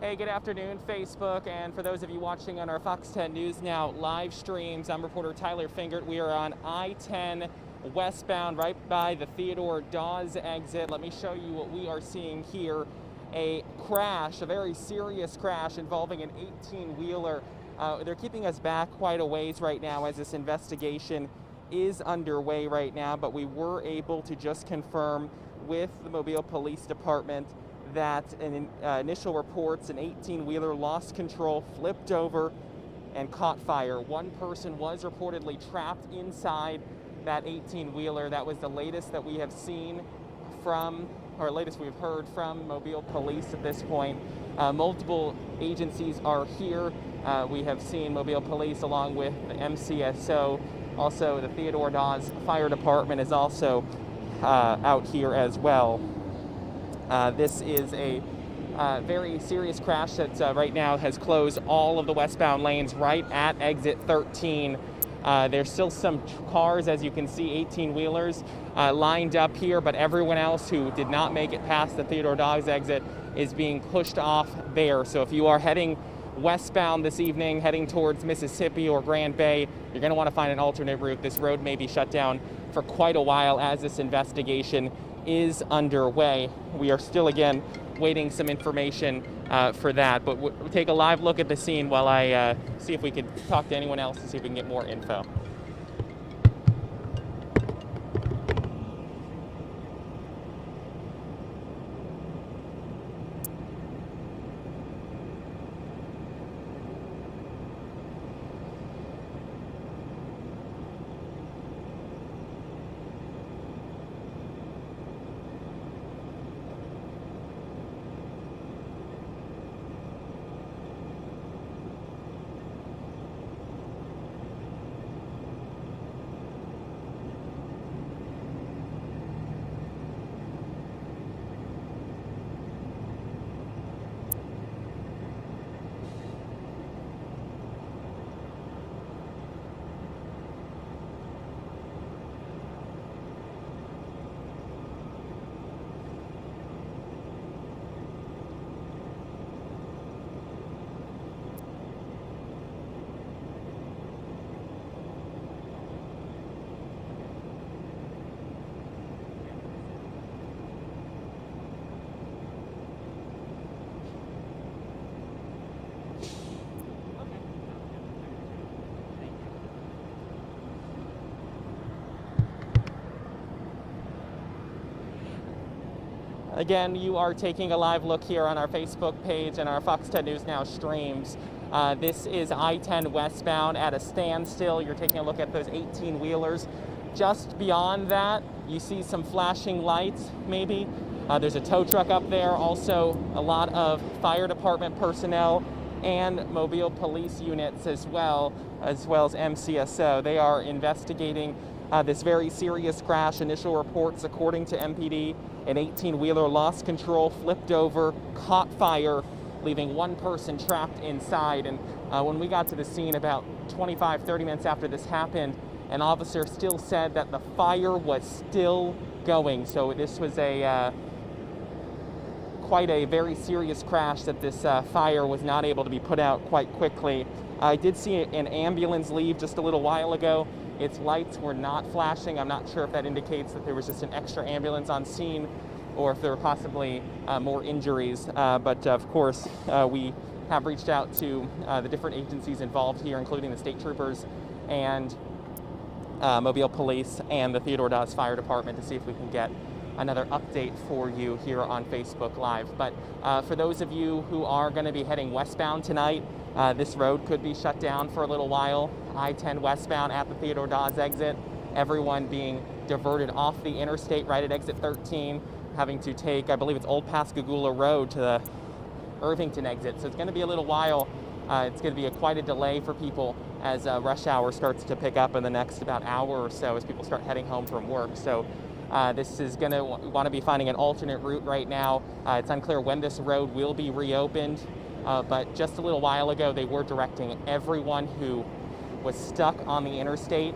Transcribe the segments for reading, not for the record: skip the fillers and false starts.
Hey, good afternoon, Facebook, and for those of you watching on our Fox 10 News Now live streams, I'm reporter Tyler Fingert. We are on I-10 westbound right by the Theodore Dawes exit. Let me show you what we are seeing here. A crash, a very serious crash involving an 18-wheeler. They're keeping us back quite a ways right now as this investigation is underway right now, but we were able to just confirm with the Mobile Police Department that in initial reports, an 18-wheeler lost control, flipped over, and caught fire. One person was reportedly trapped inside that 18-wheeler. That was the latest that we have seen from, or latest we've heard from Mobile Police at this point. Multiple agencies are here. We have seen Mobile Police along with the MCSO. Also, the Theodore Dawes Fire Department is also out here as well. This is a very serious crash that right now has closed all of the westbound lanes right at exit 13. There's still some cars, as you can see, 18-wheelers lined up here, but everyone else who did not make it past the Theodore Dawes exit is being pushed off there. So if you are heading westbound this evening, heading towards Mississippi or Grand Bay, you're going to want to find an alternate route. This road may be shut down for quite a while as this investigation is underway. We are still, again, waiting some information for that, but we'll take a live look at the scene while I see if we could talk to anyone else and see if we can get more info. Again, you are taking a live look here on our Facebook page and our Fox 10 News Now streams. This is I-10 westbound at a standstill. You're taking a look at those 18-wheelers. Just beyond that, you see some flashing lights, maybe. There's a tow truck up there. Also, a lot of fire department personnel and Mobile police units as well as MCSO. They are investigating this very serious crash. Initial reports, according to MPD, an 18-wheeler lost control, flipped over, caught fire, leaving one person trapped inside. And when we got to the scene about 25-30 minutes after this happened, an officer still said that the fire was still going. So this was quite a very serious crash, that this fire was not able to be put out quite quickly. I did see an ambulance leave just a little while ago. Its lights were not flashing. I'm not sure if that indicates that there was just an extra ambulance on scene or if there were possibly more injuries. But of course, we have reached out to the different agencies involved here, including the state troopers and Mobile Police and the Theodore Dawes Fire Department, to see if we can get another update for you here on Facebook Live. But for those of you who are going to be heading westbound tonight, this road could be shut down for a little while. I-10 westbound at the Theodore Dawes exit, everyone being diverted off the interstate right at exit 13, having to take, I believe it's Old Pascagoula Road to the Irvington exit. So it's going to be a little while. It's going to be quite a delay for people as rush hour starts to pick up in the next about hour or so as people start heading home from work. So this is going to want to be finding an alternate route right now. It's unclear when this road will be reopened, but just a little while ago they were directing everyone who was stuck on the interstate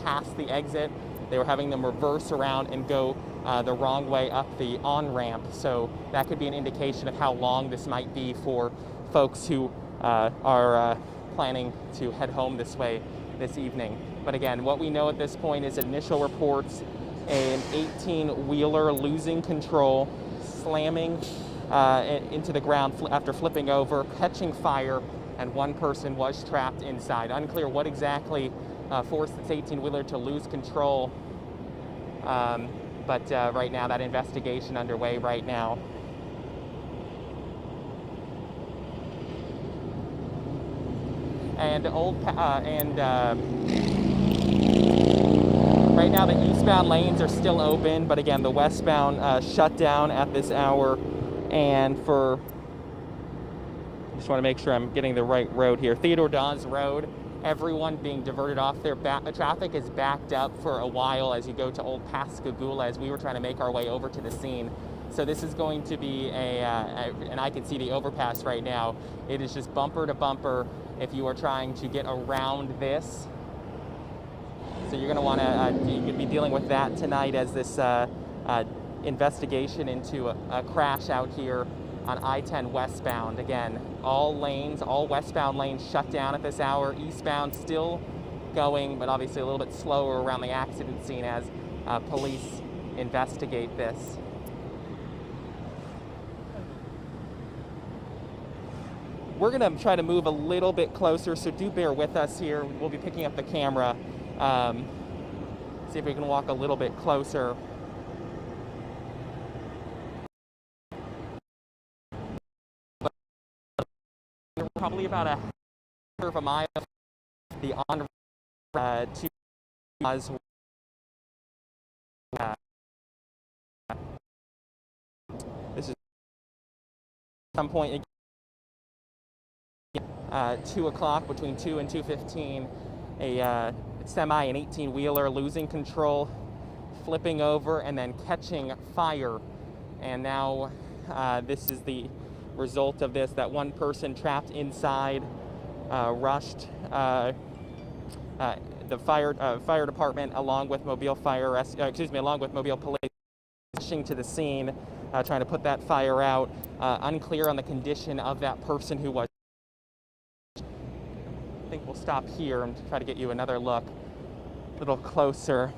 past the exit. They were having them reverse around and go the wrong way up the on-ramp. So that could be an indication of how long this might be for folks who are planning to head home this way this evening. But again, what we know at this point is initial reports, an 18-wheeler losing control, slamming into the ground after flipping over, catching fire, and one person was trapped inside. Unclear what exactly forced this 18-wheeler to lose control, but right now that investigation underway right now. And right now the eastbound lanes are still open, but again the westbound shut down at this hour. And for, just want to make sure I'm getting the right road here, Theodore Dawes Road, everyone being diverted off there. Traffic is backed up for a while as you go to Old Pascagoula as we were trying to make our way over to the scene. So this is going to be and I can see the overpass right now. It is just bumper to bumper if you are trying to get around this. So you're going to want to you could be dealing with that tonight as this investigation into a crash out here on I-10 westbound. Again, all westbound lanes shut down at this hour. Eastbound still going, but obviously a little bit slower around the accident scene as police investigate this. We're going to try to move a little bit closer, so do bear with us here. We'll be picking up the camera. See if we can walk a little bit closer. Probably about a quarter of a mile the on to this is some point 2 o'clock, between 2 and 2:15, a semi, an 18-wheeler losing control, flipping over, and then catching fire. And now this is the result of this. That one person trapped inside rushed the fire department along with Mobile Police rushing to the scene, trying to put that fire out. Unclear on the condition of that person who was. I think we'll stop here and try to get you another look a little closer.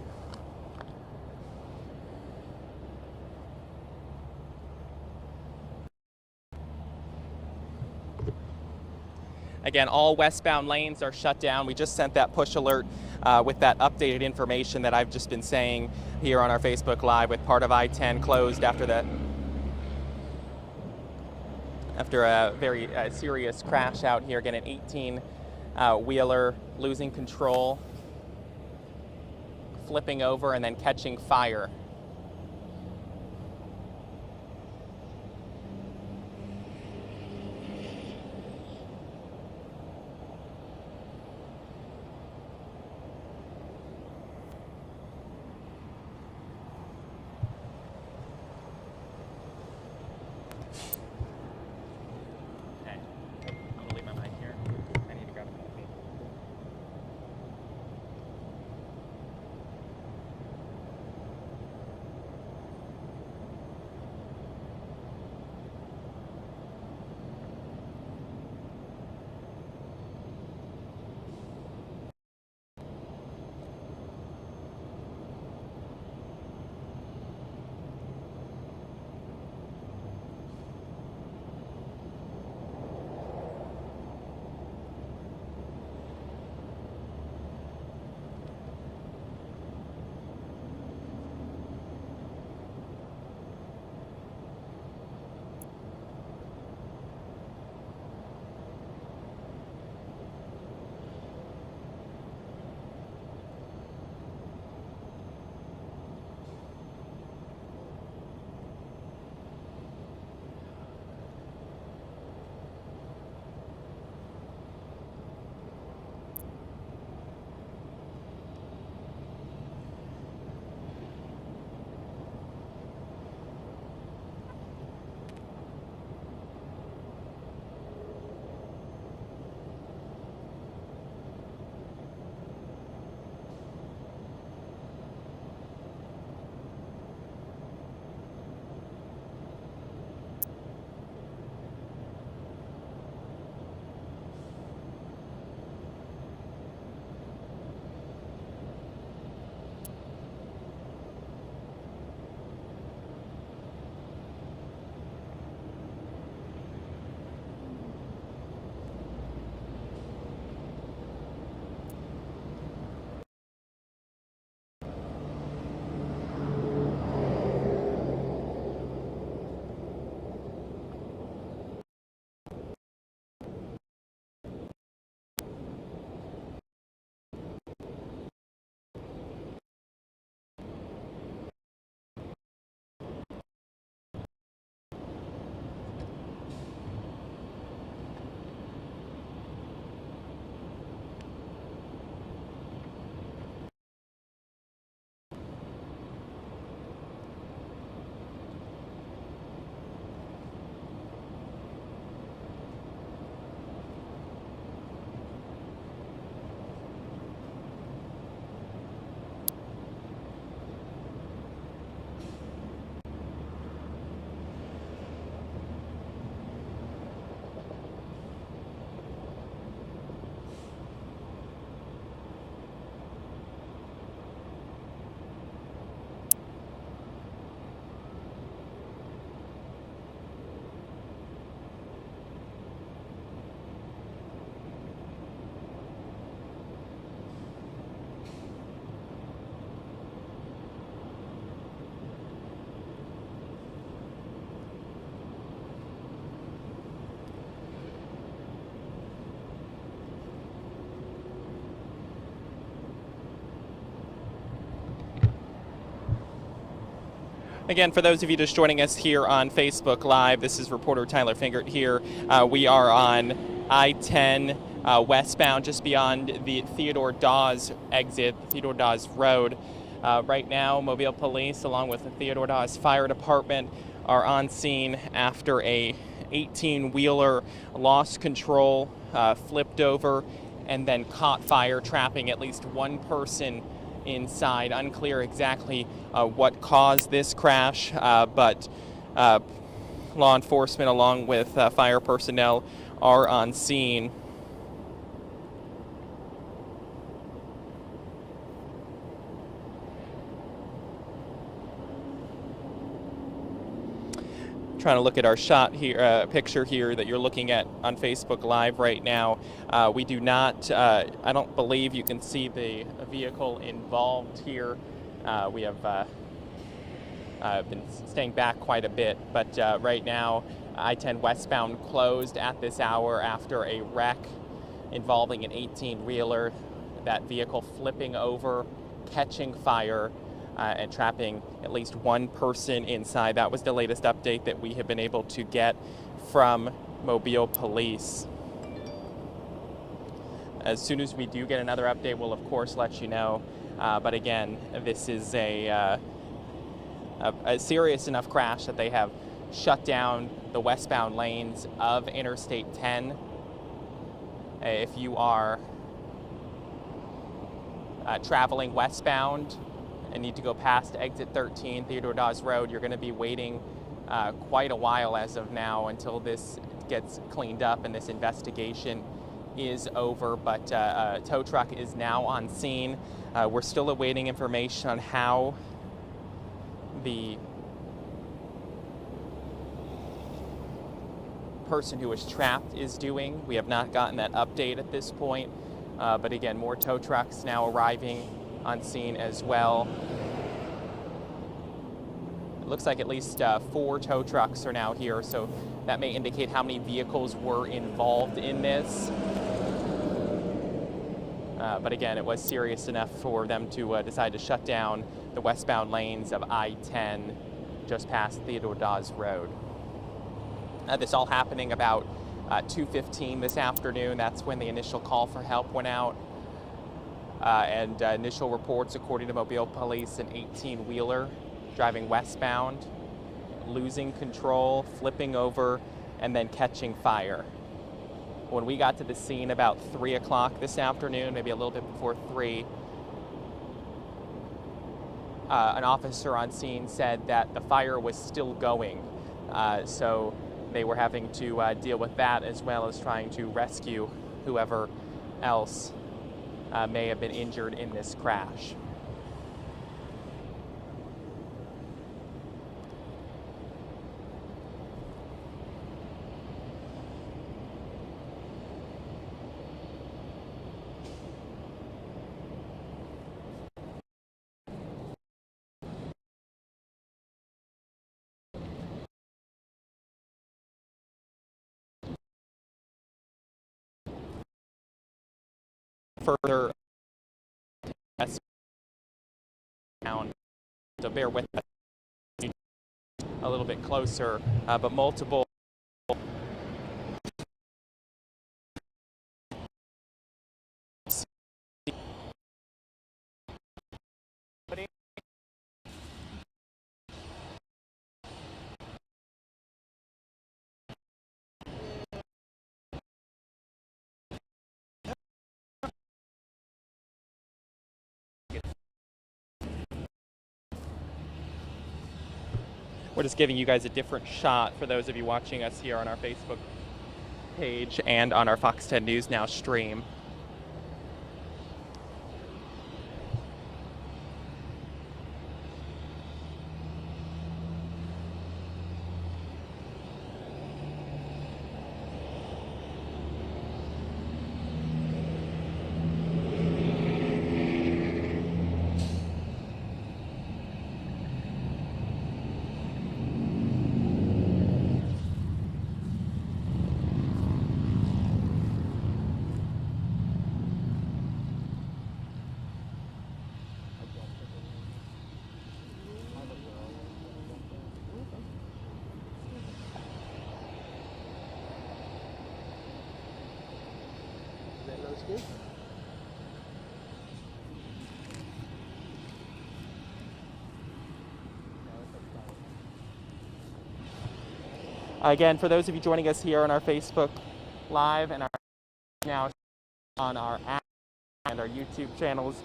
Again, all westbound lanes are shut down. We just sent that push alert with that updated information that I've just been saying here on our Facebook Live, with part of I-10 closed after a very serious crash out here. Again, an 18-wheeler losing control, flipping over, and then catching fire. Again, for those of you just joining us here on Facebook Live, this is reporter Tyler Fingert here. We are on I-10 westbound, just beyond the Theodore Dawes exit, Theodore Dawes Road. Right now, Mobile Police, along with the Theodore Dawes Fire Department, are on scene after a 18-wheeler lost control, flipped over, and then caught fire, trapping at least one person inside. Unclear exactly what caused this crash, but law enforcement along with fire personnel are on scene. Trying to look at our shot here, picture here that you're looking at on Facebook Live right now. We do not, I don't believe you can see the vehicle involved here. We have been staying back quite a bit, but right now I-10 westbound closed at this hour after a wreck involving an 18-wheeler. That vehicle flipping over, catching fire, and trapping at least one person inside. That was the latest update that we have been able to get from Mobile Police. As soon as we do get another update, we'll of course let you know. But again, this is a serious enough crash that they have shut down the westbound lanes of Interstate 10. If you are traveling westbound and need to go past exit 13, Theodore Dawes Road, you're going to be waiting quite a while as of now until this gets cleaned up and this investigation is over. But a tow truck is now on scene. We're still awaiting information on how the person who was trapped is doing. We have not gotten that update at this point. But again, more tow trucks now arriving on scene as well. It looks like at least 4 tow trucks are now here, so that may indicate how many vehicles were involved in this. But again, it was serious enough for them to decide to shut down the westbound lanes of I-10 just past Theodore Dawes Road. This all happening about 2:15 this afternoon. That's when the initial call for help went out. And initial reports, according to Mobile Police, an 18-wheeler driving westbound, losing control, flipping over, and then catching fire. When we got to the scene about 3 o'clock this afternoon, maybe a little bit before 3, an officer on scene said that the fire was still going. So they were having to deal with that, as well as trying to rescue whoever else may have been injured in this crash. Further down, so bear with us a little bit closer, but multiple we're just giving you guys a different shot for those of you watching us here on our Facebook page and on our Fox 10 News Now stream. Again, for those of you joining us here on our Facebook Live and our now on our app and our YouTube channels,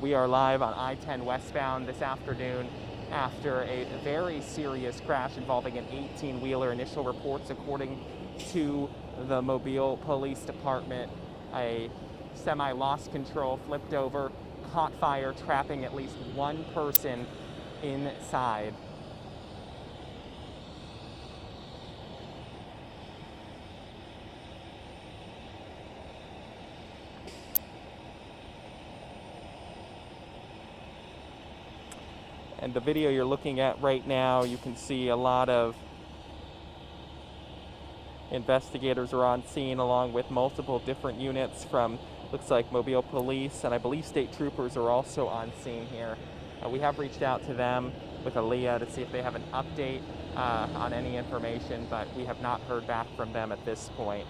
we are live on I-10 westbound this afternoon after a very serious crash involving an 18-wheeler. Initial reports, according to the Mobile Police Department, a semi lost control, flipped over, caught fire, trapping at least one person inside. And the video you're looking at right now, you can see a lot of investigators are on scene along with multiple different units from, looks like, Mobile Police, and I believe state troopers are also on scene here. We have reached out to them with Aaliyah to see if they have an update on any information, but we have not heard back from them at this point.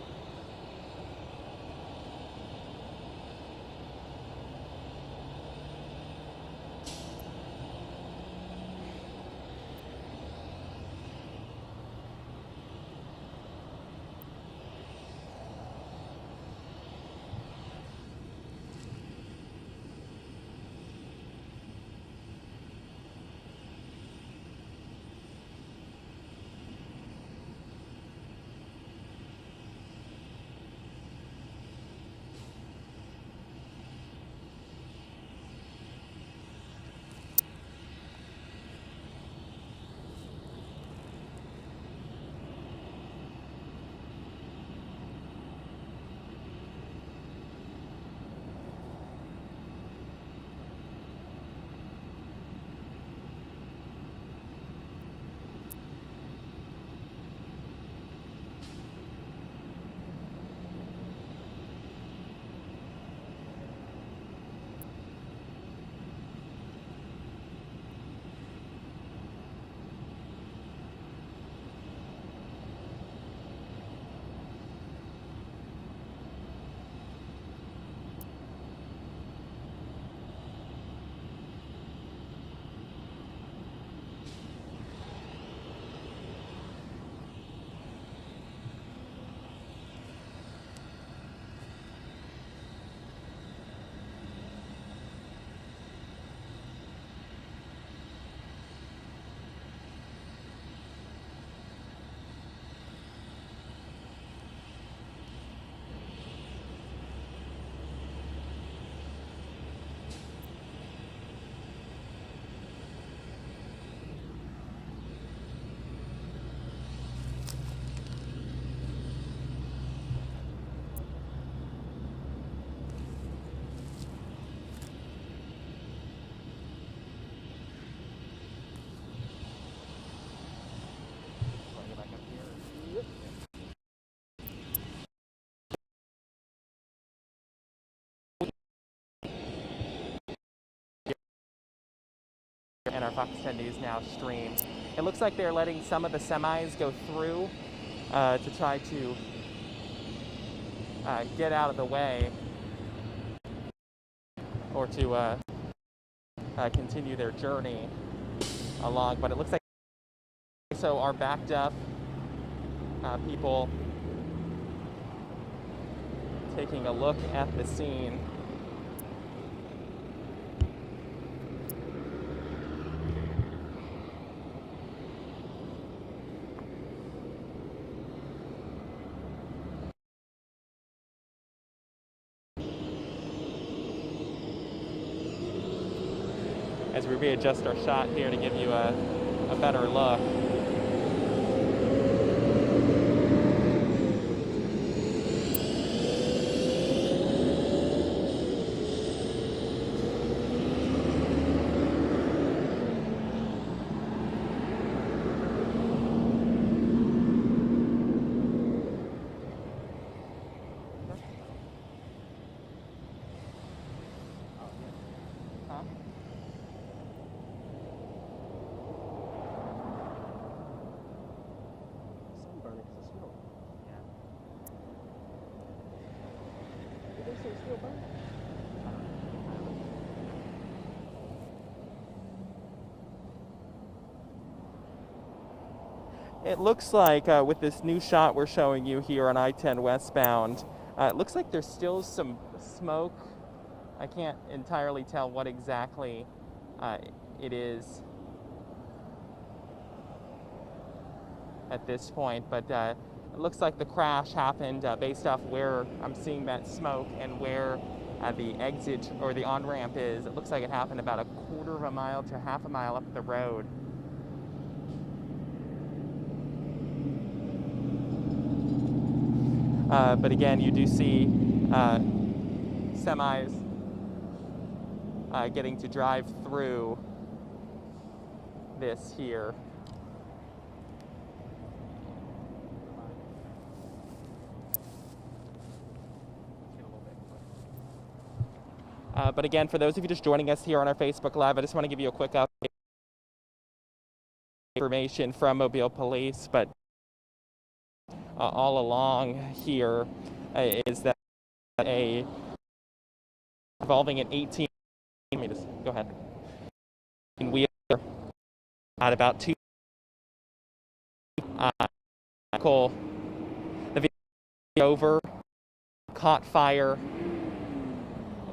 And our Fox 10 News Now stream. It looks like they're letting some of the semis go through to try to get out of the way or to continue their journey along. But it looks like so are backed up. People taking a look at the scene. As we readjust our shot here to give you a better look. It looks like with this new shot we're showing you here on I-10 westbound, it looks like there's still some smoke. I can't entirely tell what exactly it is at this point, but it looks like the crash happened based off where I'm seeing that smoke and where the exit or the on-ramp is. It looks like it happened about a quarter of a mile to half a mile up the road. But again, you do see semis getting to drive through this here. But again, for those of you just joining us here on our Facebook Live, I just want to give you a quick update information from Mobile Police, but all along here is that involving an 18, let me just go ahead, wheeler at about 2 the vehicle over, caught fire,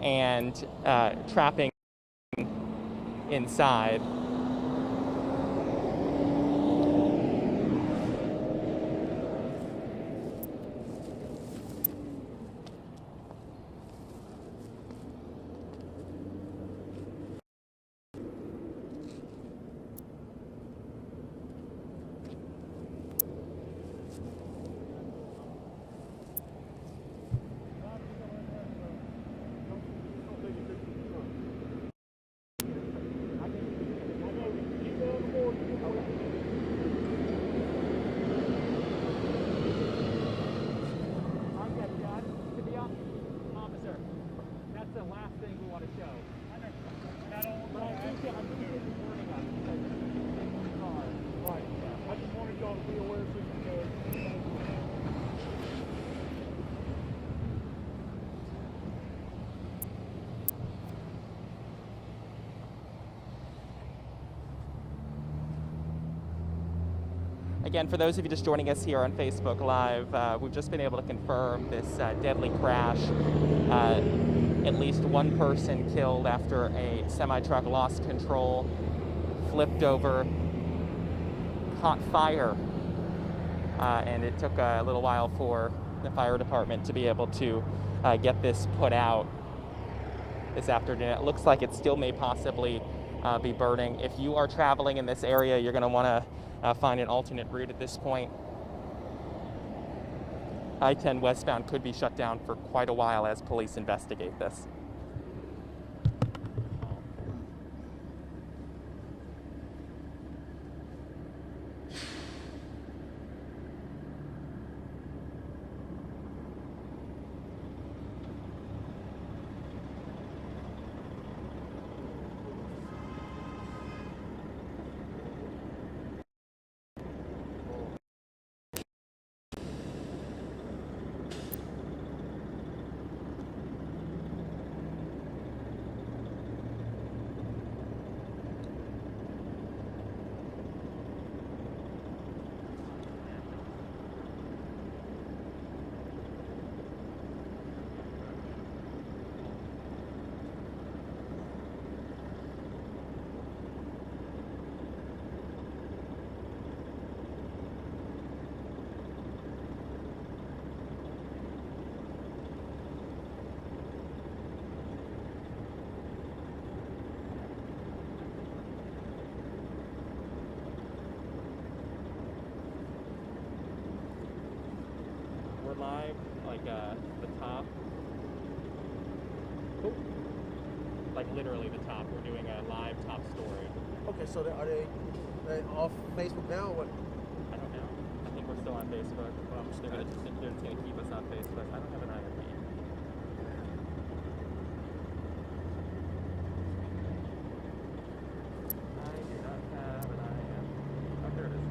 and trapping inside. Again, for those of you just joining us here on Facebook Live, we've just been able to confirm this deadly crash. At least one person killed after a semi-truck lost control, flipped over, caught fire, and it took a little while for the fire department to be able to get this put out this afternoon. It looks like it still may possibly be burning. If you are traveling in this area, you're going to want to find an alternate route at this point. I-10 westbound could be shut down for quite a while as police investigate this. Live, like the top. Oh. Like literally the top. We're doing a live top story. Okay, so are they off Facebook now or what? I don't know. I think we're still on Facebook. Well, they're just going to keep us on Facebook. I don't have an IRP. I do not have an IRP. Oh, there it is.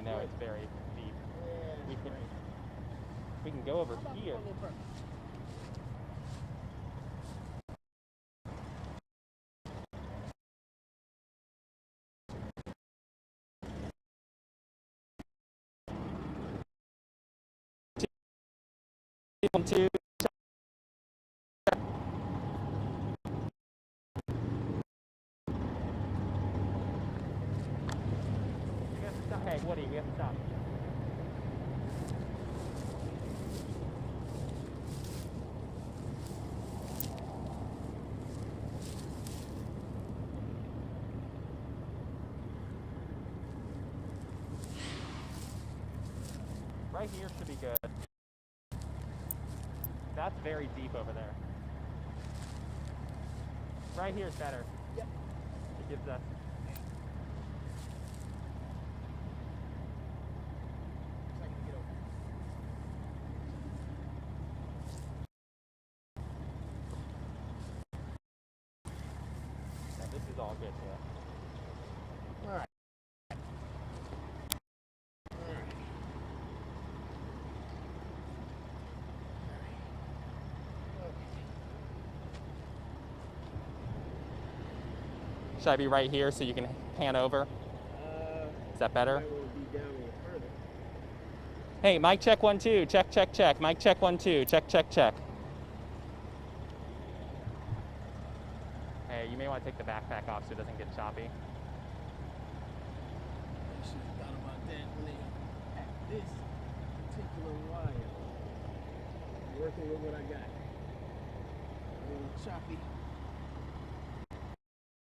know, it's very deep. We can go over here. One, two. Hey, Woody, we have to stop. Right here should be good. That's very deep over there. Right here is better. Yep. It gives us. Yeah, this is all good here. All right. Should I be right here so you can pan over? Is that better? Might want to be down a little further. Hey, mic check 1 2. Check check check. Mic check 1 2. Check check check. Hey, you may want to take the backpack off so it doesn't get choppy. I should have thought about that when they at this particular wire. I'm working with what I got. A little choppy.